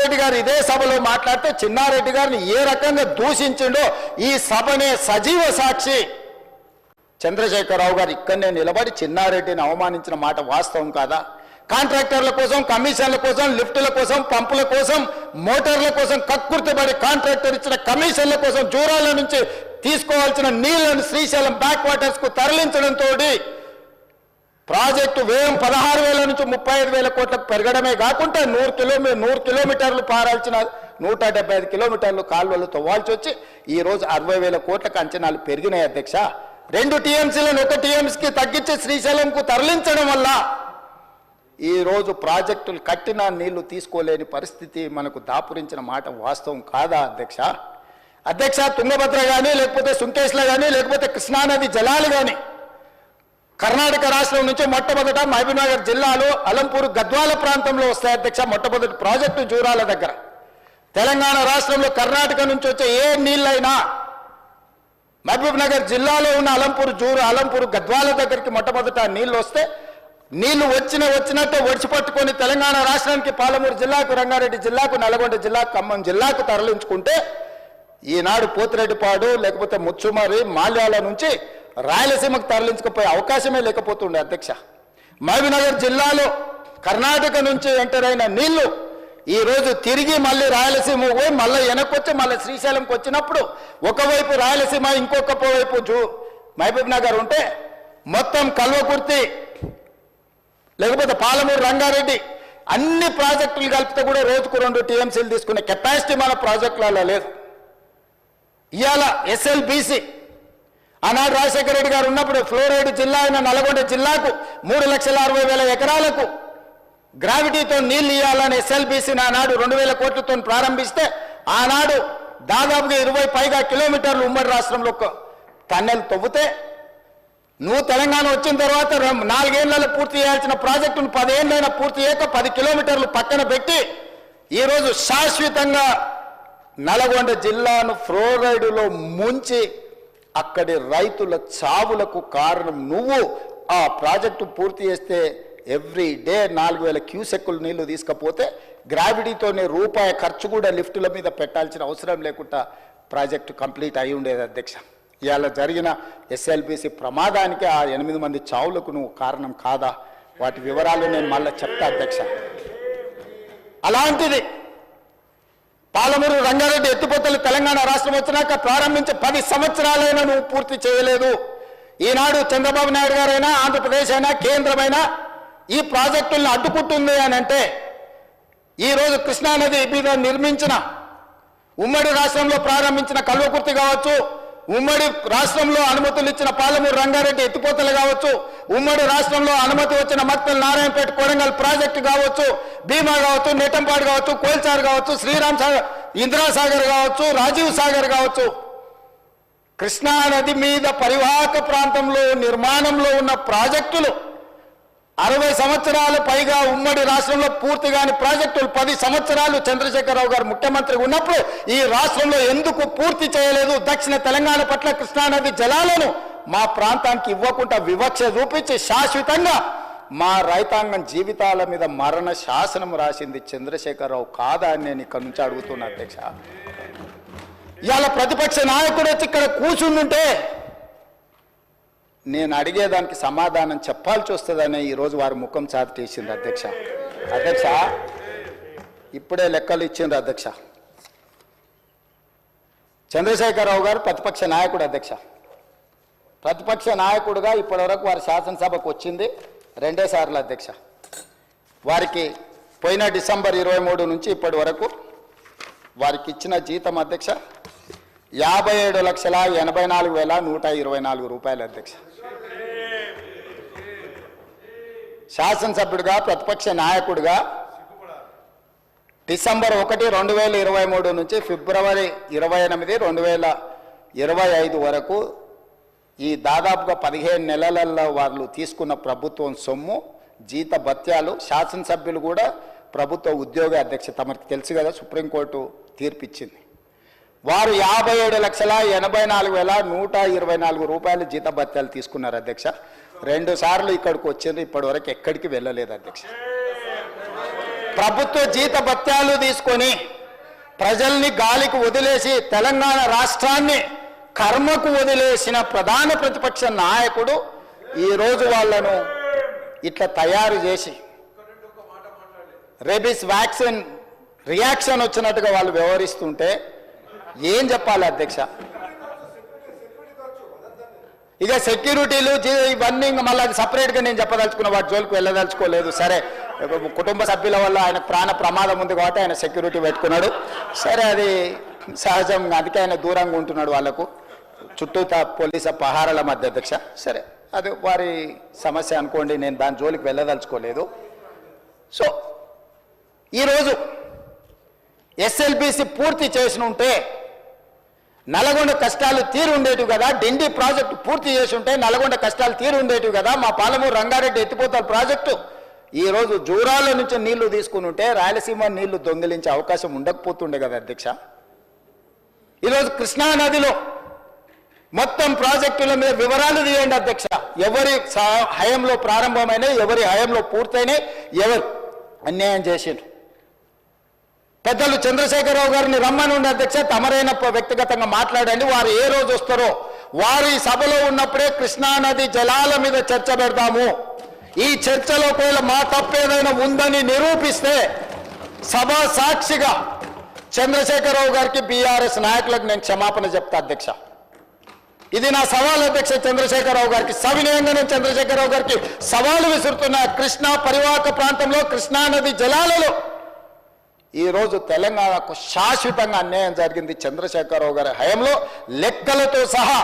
రెడ్డి గారు ఇదే సభలో మాట్లాడితే చిన్నారెడ్డి గారిని ఏ రకంగా దూషించిండో ఈ సభనే సజీవ సాక్షి. చంద్రశేఖరరావు గారు ఇక్కడనే నిలబడి చిన్నారెడ్డిని అవమానించిన మాట వాస్తవం కాదా? కాంట్రాక్టర్ల కోసం, కమిషన్ల కోసం, లిఫ్టుల కోసం, పంపుల కోసం, మోటార్ల కోసం కక్కుర్తిపడి కాంట్రాక్టర్ ఇచ్చిన కమిషన్ల కోసం జూరాల నుంచి తీసుకోవాల్సిన నీళ్లను శ్రీశైలం బ్యాక్ వాటర్స్ కు తరలించడంతో ప్రాజెక్టు వ్యయం 16,000 నుంచి 35,000 కోట్లకు పెరగడమే కాకుండా 100 కిలోమీటర్లు పారాల్సిన 175 కిలోమీటర్లు కాలువలు తవ్వాల్సి వచ్చి ఈరోజు 60,000 కోట్లకు అంచనాలు పెరిగినాయి అధ్యక్ష. 2 టీఎంసీలను 1 టీఎంసీకి తగ్గించి శ్రీశైలంకు తరలించడం వల్ల ఈరోజు ప్రాజెక్టులు కట్టిన నీళ్లు తీసుకోలేని పరిస్థితి మనకు దాపురించిన మాట వాస్తవం కాదా అధ్యక్ష? అధ్యక్ష, తుంగభద్ర కానీ, లేకపోతే సుంకేశ్ల కానీ, లేకపోతే కృష్ణానది జలాలు కానీ కర్ణాటక రాష్ట్రం నుంచి మొట్టమొదట మహబూబ్నగర్ జిల్లాలో అలంపూర్ గద్వాల ప్రాంతంలో వస్తాయి అధ్యక్ష. మొట్టమొదటి ప్రాజెక్టు జూరాల దగ్గర. తెలంగాణ రాష్ట్రంలో కర్ణాటక నుంచి వచ్చే ఏ నీళ్ళైనా మహబూబ్నగర్ జిల్లాలో ఉన్న అలంపూర్ గద్వాల దగ్గరికి మొట్టమొదట నీళ్లు వస్తే నీళ్లు వచ్చినట్టు ఒడిచిపట్టుకొని తెలంగాణ రాష్ట్రానికి పాలమూరు జిల్లాకు, రంగారెడ్డి జిల్లాకు, నల్గొండ జిల్లాకు, ఖమ్మం జిల్లాకు తరలించుకుంటే ఈనాడు పోతిరెడ్డిపాడు లేకపోతే ముచ్చుమరి, మాల్యాల నుంచి రాయలసీమకు తరలించకపోయే అవకాశమే లేకపోతుండే అధ్యక్ష. మహబూబ్నగర్ జిల్లాలో కర్ణాటక నుంచి ఎంటర్ అయిన నీళ్లు ఈరోజు తిరిగి మళ్ళీ రాయలసీమ పోయి మళ్ళీ వెనక్కొచ్చి మళ్ళీ శ్రీశైలంకి వచ్చినప్పుడు ఒకవైపు రాయలసీమ, ఇంకొక వైపు మహబూబ్నగర్ ఉంటే మొత్తం కల్వకుర్తి లేకపోతే పాలమూరు, రంగారెడ్డి అన్ని ప్రాజెక్టులు కలిపితే కూడా రోజుకు 2 టీఎంసీలు తీసుకునే కెపాసిటీ మన ప్రాజెక్టులలో లేదు. ఇవాళ ఎస్ఎల్బీసీ ఆనాడు రాజశేఖర రెడ్డి గారు ఉన్నప్పుడు ఫ్లోరైడ్ జిల్లా అయిన నల్గొండ జిల్లాకు 3,60,000 ఎకరాలకు గ్రావిటీతో నీళ్లు ఇవ్వాలని ఎస్ఎల్బీసీని ఆనాడు 2,000 కోట్లతో ప్రారంభిస్తే ఆనాడు దాదాపుగా 20 పైగా కిలోమీటర్లు ఉమ్మడి రాష్ట్రంలో టన్నెల్ తవ్వుతే నువ్వు తెలంగాణ వచ్చిన తర్వాత 4 ఏళ్లలో పూర్తి చేయాల్సిన ప్రాజెక్టును 10 ఏళ్ళైనా పూర్తి చేయక 10 కిలోమీటర్లు పక్కన పెట్టి ఈరోజు శాశ్వతంగా నల్గొండ జిల్లాను ఫ్లోరైడ్లో ముంచి అక్కడి రైతుల చావులకు కారణం నువ్వు. ఆ ప్రాజెక్టు పూర్తి చేస్తే ఎవ్రీ డే 4,000 క్యూసెక్కులు నీళ్లు తీసుకపోతే గ్రావిటీతోనే రూపాయి ఖర్చు కూడా లిఫ్టుల మీద పెట్టాల్సిన అవసరం లేకుండా ప్రాజెక్టు కంప్లీట్ అయి ఉండేది అధ్యక్ష. ఇవాళ జరిగిన ఎస్ఎల్బీసీ ప్రమాదానికి ఆ 8 మంది చావులకు నువ్వు కారణం కాదా? వాటి వివరాలు నేను మళ్ళీ చెప్తా అధ్యక్ష. అలాంటిది పాలమూరు, రంగారెడ్డి ఎత్తిపోతలు తెలంగాణ రాష్ట్రం వచ్చినాక ప్రారంభించి 10 సంవత్సరాలైనా నువ్వు పూర్తి చేయలేదు. ఈనాడు చంద్రబాబు నాయుడు గారైనా, ఆంధ్రప్రదేశ్ అయినా, కేంద్రమైనా ఈ ప్రాజెక్టులను అడ్డుకుంటుంది అని అంటే ఈరోజు కృష్ణానది మీద నిర్మించిన ఉమ్మడి రాష్ట్రంలో ప్రారంభించిన కల్వకుర్తి కావచ్చు, ఉమ్మడి రాష్ట్రంలో అనుమతులు ఇచ్చిన పాలమూరు, రంగారెడ్డి ఎత్తిపోతలు కావచ్చు, ఉమ్మడి రాష్ట్రంలో అనుమతి వచ్చిన మక్తల్, నారాయణపేట, కొడంగల్ ప్రాజెక్టు కావచ్చు, భీమా కావచ్చు, నెట్టంపాడు కావచ్చు, కోల్చార్ కావచ్చు, శ్రీరామ్ సాగర్, ఇందిరాసాగర్ కావచ్చు, రాజీవ్ సాగర్ కావచ్చు, కృష్ణానది మీద పరివాహక ప్రాంతంలో నిర్మాణంలో ఉన్న ప్రాజెక్టులు 60 సంవత్సరాలు పైగా ఉమ్మడి రాష్ట్రంలో పూర్తి కాని ప్రాజెక్టులు 10 సంవత్సరాలు చంద్రశేఖరరావు గారు ముఖ్యమంత్రి ఉన్నప్పుడు ఈ రాష్ట్రంలో ఎందుకు పూర్తి చేయలేదు? దక్షిణ తెలంగాణ పట్ల కృష్ణానది జలాలను మా ప్రాంతానికి ఇవ్వకుండా వివక్ష చూపించి శాశ్వతంగా మా రైతాంగం జీవితాల మీద మరణ శాసనం రాసింది చంద్రశేఖరరావు కాదా అని నేను ఇక్కడ నుంచి అడుగుతున్నా అధ్యక్ష. ఇవాళ ప్రతిపక్ష నాయకుడు వచ్చి ఇక్కడ కూర్చుంటుంటే నేను అడిగేదానికి సమాధానం చెప్పాల్సి వస్తుందని ఈరోజు వారి ముఖం చాటేసింది అధ్యక్ష. అధ్యక్ష, ఇప్పుడే లెక్కలు ఇచ్చిండ్రు అధ్యక్ష. చంద్రశేఖరరావు గారు ప్రతిపక్ష నాయకుడు అధ్యక్ష. ప్రతిపక్ష నాయకుడుగా ఇప్పటివరకు వారి శాసనసభకు వచ్చింది 2 సార్లు అధ్యక్ష. వారికి పోయిన డిసెంబర్ 23 నుంచి ఇప్పటి వరకు వారికి ఇచ్చిన జీతం అధ్యక్ష 57,84,124 రూపాయలు అధ్యక్ష. శాసనసభ్యుడిగా, ప్రతిపక్ష నాయకుడిగా డిసెంబర్ 1, 2023 నుంచి ఫిబ్రవరి 28, 2025 వరకు ఈ దాదాపుగా 15 నెలలలో వాళ్ళు తీసుకున్న ప్రభుత్వం సొమ్ము, జీత భత్యాలు, శాసనసభ్యులు కూడా ప్రభుత్వ ఉద్యోగ అధ్యక్ష తమకు తెలుసు కదా, సుప్రీంకోర్టు తీర్పిచ్చింది. వారు 57,84,124 రూపాయలు జీత భత్యాలు తీసుకున్నారు అధ్యక్ష. 2 సార్లు ఇక్కడికి వచ్చింది, ఇప్పటి వరకు ఎక్కడికి వెళ్ళలేదు అధ్యక్ష. ప్రభుత్వ జీత భత్యాలు తీసుకొని ప్రజల్ని గాలికి వదిలేసి తెలంగాణ రాష్ట్రాన్ని కర్మకు వదిలేసిన ప్రధాన ప్రతిపక్ష నాయకుడు ఈరోజు వాళ్ళను ఇట్లా తయారు చేసి రేబీస్ వ్యాక్సిన్ రియాక్షన్ వచ్చినట్టుగా వాళ్ళు వ్యవహరిస్తుంటే ఏం చెప్పాలి అధ్యక్ష? ఇక సెక్యూరిటీలు ఇవన్నీ మళ్ళీ అది సపరేట్గా నేను చెప్పదలుచుకున్న వాటి జోలికి వెళ్ళదలుచుకోలేదు. సరే, కుటుంబ సభ్యుల వల్ల ఆయన ప్రాణ ప్రమాదం ఉంది కాబట్టి ఆయన సెక్యూరిటీ పెట్టుకున్నాడు. సరే, అది సహజం, అందుకే ఆయన దూరంగా ఉంటున్నాడు వాళ్ళకు చుట్టూతా పోలీసు పహారాల మధ్య అధ్యక్ష. సరే, అది వారి సమస్య అనుకోండి, నేను దాని జోలికి వెళ్ళదలుచుకోలేదు. సో ఈరోజు ఎస్ఎల్బిసి పూర్తి చేసి ఉంటే నల్గొండ కష్టాలు తీరు ఉండేటివి కదా, డిండి ప్రాజెక్టు పూర్తి చేసి ఉంటే నల్గొండ కష్టాలు తీరు ఉండేటివి కదా, మా పాలమూరు రంగారెడ్డి ఎత్తిపోతల ప్రాజెక్టు ఈరోజు జూరాల నుంచి నీళ్లు తీసుకుని ఉంటే రాయలసీమ నీళ్లు దొంగిలించే అవకాశం ఉండకపోతుండే కదా అధ్యక్ష. ఈరోజు కృష్ణా నదిలో మొత్తం ప్రాజెక్టుల మీద వివరాలు తీయండి అధ్యక్ష. ఎవరి హయంలో ప్రారంభమైనాయి, ఎవరి హయంలో పూర్తయినాయి, ఎవరు అన్యాయం చేసిండ్రు. పెద్దలు చంద్రశేఖరరావు గారిని రమ్మని ఉండే అధ్యక్ష, తమరైన వ్యక్తిగతంగా మాట్లాడండి. వారు ఏ రోజు వస్తారో వారు ఈ సభలో ఉన్నప్పుడే కృష్ణానది జలాల మీద చర్చ పెడతాము. ఈ చర్చలో ఒకవేళ మా తప్పేదైనా ఉందని నిరూపిస్తే సభ సాక్షిగా చంద్రశేఖరరావు గారికి బీఆర్ఎస్ నాయకులకు నేను క్షమాపణ చెప్తా అధ్యక్ష. ఇది నా సవాల్ అధ్యక్ష చంద్రశేఖరరావు గారికి. సవినయంగా నేను చంద్రశేఖరరావు గారికి సవాలు విసురుతున్నా. కృష్ణా పరివాహక ప్రాంతంలో కృష్ణానది జలాలలో ఈరోజు తెలంగాణకు శాశ్వతంగా అన్యాయం జరిగింది చంద్రశేఖరరావు గారి హయంలో, లెక్కలతో సహా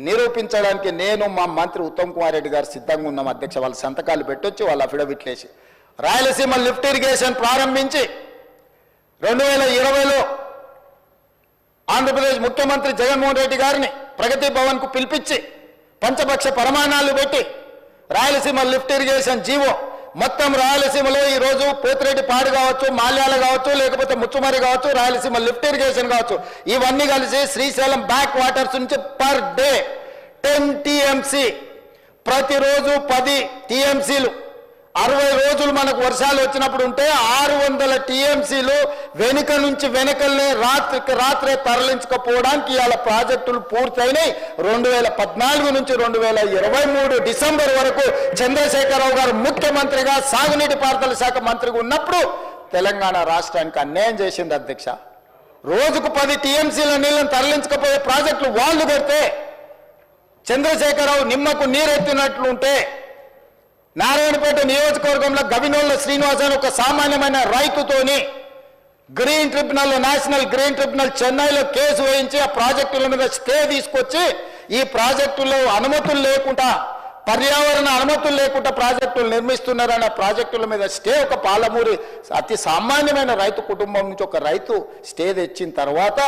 నిరూపించడానికి నేను మా మంత్రి ఉత్తమ్ కుమార్ రెడ్డి గారు సిద్ధంగా ఉన్నాం అధ్యక్ష. వాళ్ళ సంతకాలు పెట్టొచ్చి వాళ్ళ అఫిడవిట్లు వేసి రాయలసీమ లిఫ్ట్ ఇరిగేషన్ ప్రారంభించి 2020లో ఆంధ్రప్రదేశ్ ముఖ్యమంత్రి జగన్మోహన్ రెడ్డి గారిని ప్రగతి భవన్కు పిలిపించి పంచపక్ష ప్రమాణాలు పెట్టి రాయలసీమ లిఫ్ట్ ఇరిగేషన్ జీవో మొత్తం రాయలసీమలో ఈరోజు పోతిరెడ్డి పాడు కావచ్చు, మాల్యాల కావచ్చు, లేకపోతే ముచ్చుమరి కావచ్చు, రాయలసీమ లిఫ్ట్ ఇరిగేషన్ కావచ్చు, ఇవన్నీ కలిసి శ్రీశైలం బ్యాక్ వాటర్స్ నుంచి పర్ డే 10 టీఎంసీ, ప్రతిరోజు 10 టీఎంసీలు 60 రోజులు మనకు వర్షాలు వచ్చినప్పుడు ఉంటే 600 టీఎంసీలు వెనుక నుంచి వెనకల్నే రాత్రికి రాత్రే తరలించకపోవడానికి ఇవాళ ప్రాజెక్టులు పూర్తయినాయి. 2014 నుంచి 2023 డిసెంబర్ వరకు చంద్రశేఖరరావు గారు ముఖ్యమంత్రిగా సాగునీటి పారుదల శాఖ మంత్రిగా ఉన్నప్పుడు తెలంగాణ రాష్ట్రానికి అన్యాయం చేసింది అధ్యక్ష. రోజుకు 10 టీఎంసీల నీళ్ళని తరలించకపోయే ప్రాజెక్టులు వాళ్ళు కడితే చంద్రశేఖరరావు నిమ్మకు నీరెత్తినట్లుంటే నారాయణపేట నియోజకవర్గంలో గవినోళ్ళ శ్రీనివాస్ అని ఒక సామాన్యమైన రైతుతోని green tribunal, national green tribunal చెన్నైలో కేసు వేయించి ఆ ప్రాజెక్టుల మీద స్టే తీసుకొచ్చి ఈ ప్రాజెక్టులో అనుమతులు లేకుండా, పర్యావరణ అనుమతులు లేకుండా ప్రాజెక్టులు నిర్మిస్తున్నారన్న ప్రాజెక్టుల మీద స్టే ఒక పాలమూరి అతి సామాన్యమైన రైతు కుటుంబం నుంచి ఒక రైతు స్టే తెచ్చిన తర్వాత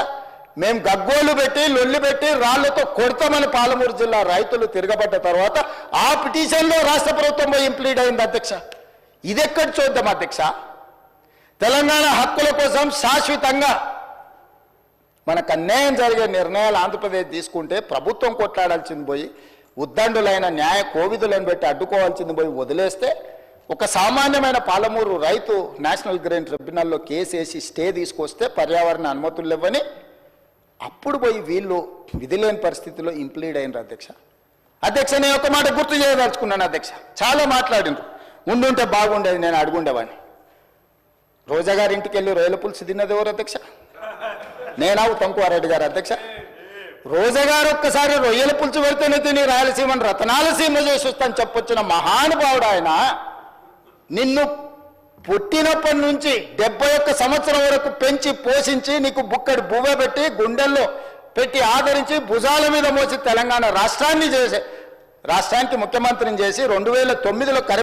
మేము గగ్గోలు పెట్టి లొల్లి పెట్టి రాళ్లతో కొడతామని పాలమూరు జిల్లా రైతులు తిరగబడ్డ తర్వాత ఆ పిటిషన్లో రాష్ట్ర ప్రభుత్వం పోయి ఇంప్లీడ్ అయింది అధ్యక్ష. ఇదెక్కడ చూద్దాం అధ్యక్ష? తెలంగాణ హక్కుల కోసం శాశ్వతంగా మనకు అన్యాయం జరిగే నిర్ణయాలు ఆంధ్రప్రదేశ్ తీసుకుంటే ప్రభుత్వం కొట్లాడాల్సింది పోయి ఉద్దండులైన న్యాయ కోవిదులను పెట్టి అడ్డుకోవాల్సింది పోయి వదిలేస్తే ఒక సామాన్యమైన పాలమూరు రైతు నేషనల్ గ్రీన్ ట్రిబ్యునల్లో కేసు వేసి స్టే తీసుకొస్తే పర్యావరణ అనుమతులు ఇవ్వని అప్పుడు పోయి వీళ్ళు విధిలేని పరిస్థితిలో ఇంప్లీడ్ అయినారు అధ్యక్ష. అధ్యక్ష, నేను ఒక మాట గుర్తు చేయదలుచుకున్నాను అధ్యక్ష. చాలా మాట్లాడిండ్రు, ఉండుంటే బాగుండేది, నేను అడుగుండేవాడిని. రోజా గారి ఇంటికి వెళ్ళి రొయ్యల పులుసు తిన్నది ఎవరు అధ్యక్ష? నేనా ఉత్తమ్ కుమార్ రెడ్డి గారు అధ్యక్ష? రోజా గారు ఒక్కసారి రొయ్యల పులుసు పెడితేనే తిని రాయలసీమను రతనాలసీమ చేసి వస్తాను చెప్పొచ్చిన మహానుభావుడు ఆయన. నిన్ను పుట్టినప్పటి నుంచి 71 సంవత్సరం వరకు పెంచి పోషించి నీకు బుక్కడి బువ్వ పెట్టి గుండెల్లో పెట్టి ఆదరించి భుజాల మీద మోసి తెలంగాణ రాష్ట్రానికి ముఖ్యమంత్రిని చేసి 2009లో